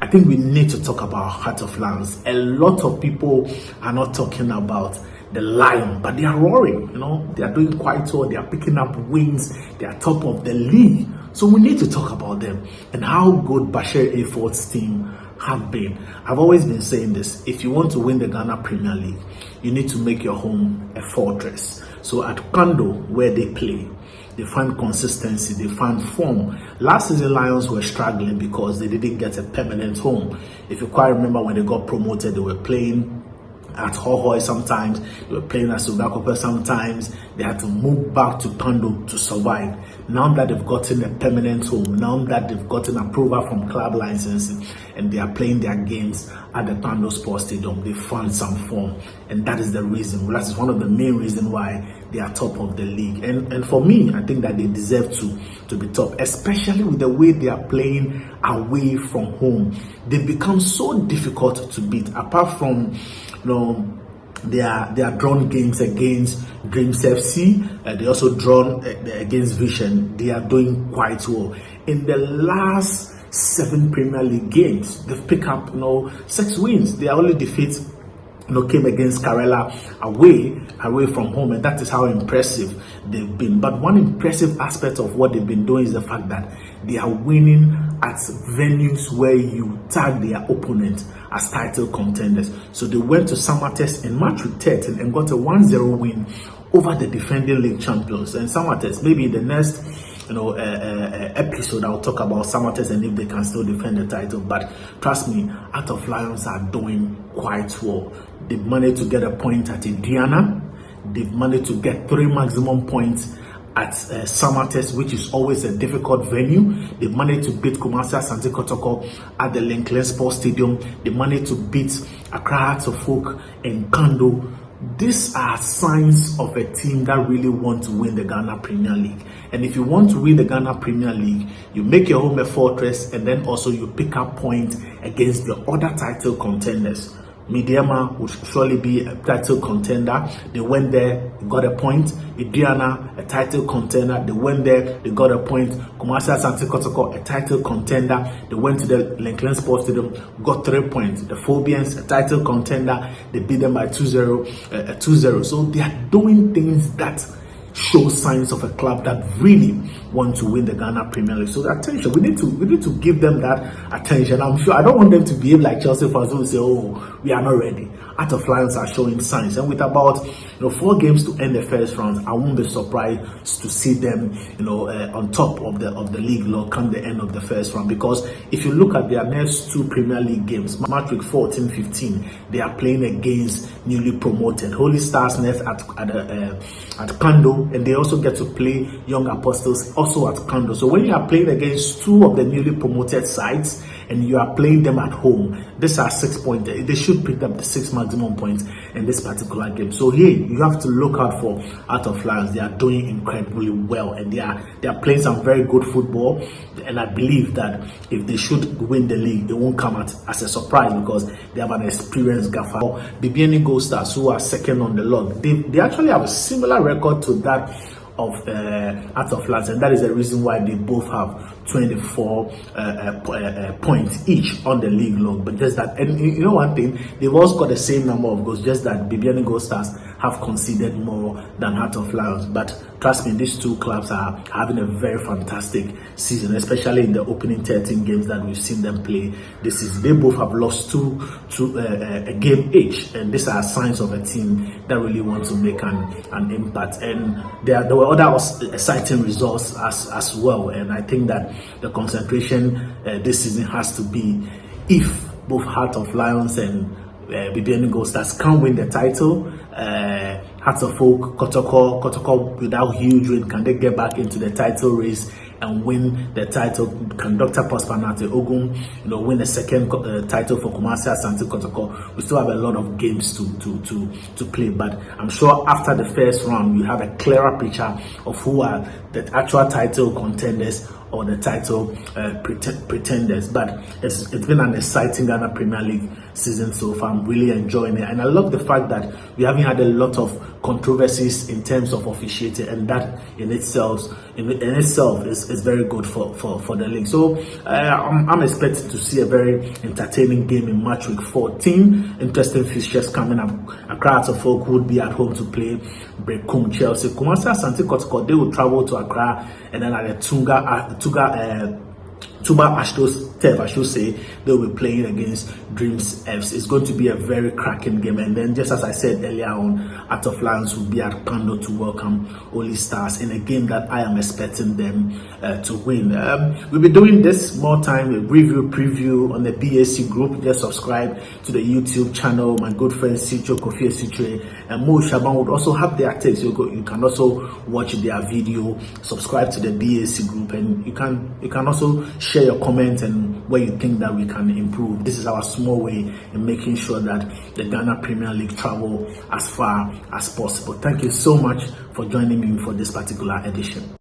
think we need to talk about Heart of Lions. A lot of people are not talking about the Lion, but they are roaring. They are doing quite well. They are picking up wins. They are top of the league. So we need to talk about them and how good Bashir Effort's team have been. I've always been saying this: if you want to win the Ghana Premier League, you need to make your home a fortress. So at Kando, where they play, they find consistency, they find form. Last season, Lions were struggling because they didn't get a permanent home. If you quite remember, when they got promoted, they were playing at Hohoy sometimes, they were playing at Sugakope sometimes. They had to move back to Kando to survive. Now that they've gotten a permanent home, now that they've gotten approval from club licensing, and they are playing their games at the Kando Sports Stadium, they found some form, and that is the reason. That is one of the main reasons why they are top of the league. And for me, I think that they deserve to be top, especially with the way they are playing away from home. They become so difficult to beat. Apart from their drawn games against Dreams FC, they also drawn against Vision. They are doing quite well. In the last 7 Premier League games, they've picked up 6 wins. Their only defeat came against Karela away from home, and that is how impressive they've been. But one impressive aspect of what they've been doing is the fact that they are winning at venues where you tag their opponent as title contenders. So they went to Samates in match week 13 and got a 1-0 win over the defending league champions. And Samates, maybe in the next episode, I'll talk about Samates and if they can still defend the title. But trust me, Heart of Lions are doing quite well. They've managed to get a point at Indiana. They've managed to get 3 maximum points at Samates, which is always a difficult venue. They managed to beat Kumasi Asante Kotoko at the Lincoln Sports Stadium. They managed to beat Accra Hearts of Oak in Kando. These are signs of a team that really want to win the Ghana Premier League. And if you want to win the Ghana Premier League, you make your home a fortress, and then also you pick up points against the other title contenders. Midiama would surely be a title contender. They went there, got a point. Idiana, a title contender. They went there, they got a point. Kumasi Asante Kotoko, a title contender. They went to the Lincoln Sports Stadium, got 3 points. The Phobians, a title contender. They beat them by 2-0. So they are doing things that show signs of a club that really want to win the Ghana Premier League. So attention, we need to give them that attention. I'm sure I don't want them to behave like Chelsea fans who say, "Oh, we are not ready." Heart of Lions are showing signs, and with about 4 games to end the first round, I won't be surprised to see them on top of the league log come the end of the first round. Because if you look at their next 2 Premier League games, match week 14-15, they are playing against newly promoted Holy Stars Nest at Kando, and they also get to play Young Apostles also at Kando. So when you are playing against 2 of the newly promoted sides and you are playing them at home, these are 6 points. They should pick up the 6 maximum points in this particular game. So here you have to look out for Heart of Lions. They are doing incredibly well, and they are playing some very good football. And I believe that if they should win the league, they won't come out as a surprise because they have an experienced gaffer. Bibiani Gold Stars, who are second on the log, they actually have a similar record to that of Heart of Lions, and that is the reason why they both have 24 points each on the league log. But just that, and you know one thing, they've also got the same number of goals, just that Bibiani Gold Stars have conceded more than Heart of Lions. But trust me, these 2 clubs are having a very fantastic season, especially in the opening 13 games that we've seen them play this season. They both have lost a game each, and these are signs of a team that really wants to make an impact. And there were other exciting results as well, and I think that the concentration this season has to be, if both Heart of Lions and Bibiani Gold Stars can win the title, Hearts of Oak, Kotoko without huge win, can they get back into the title race and win the title? Can Dr. Pospanate Ogun, win the second title for Kumasi Asante Kotoko? We still have a lot of games to play, but I'm sure after the first round, you have a clearer picture of who are the actual title contenders or the title pretenders. But it's been an exciting Ghana Premier League season so far. I'm really enjoying it, and I love the fact that we haven't had a lot of controversies in terms of officiating, and that in itself is very good for the league. So I'm expecting to see a very entertaining game in match week 14. Interesting fixtures coming up. Accra folk would be at home to play Brekum Chelsea. Kumasi Asante Kotoko, they will travel to Accra, and then at the Tuba Ashtos Tev, I should say, they'll be playing against Dreams FC. It's going to be a very cracking game. And then, just as I said earlier on, Art of Lions will be at Pando to welcome Holy Stars in a game that I am expecting them to win. We'll be doing this more time, a review preview on the BAC group. Just subscribe to the YouTube channel. My good friend Sicho Kofi Sitre and Mo Shaban would also have their takes. You can also watch their video, subscribe to the BAC group, and you can also share your comments and where you think that we can improve. This is our small way in making sure that the Ghana Premier League travel as far as possible. Thank you so much for joining me for this particular edition.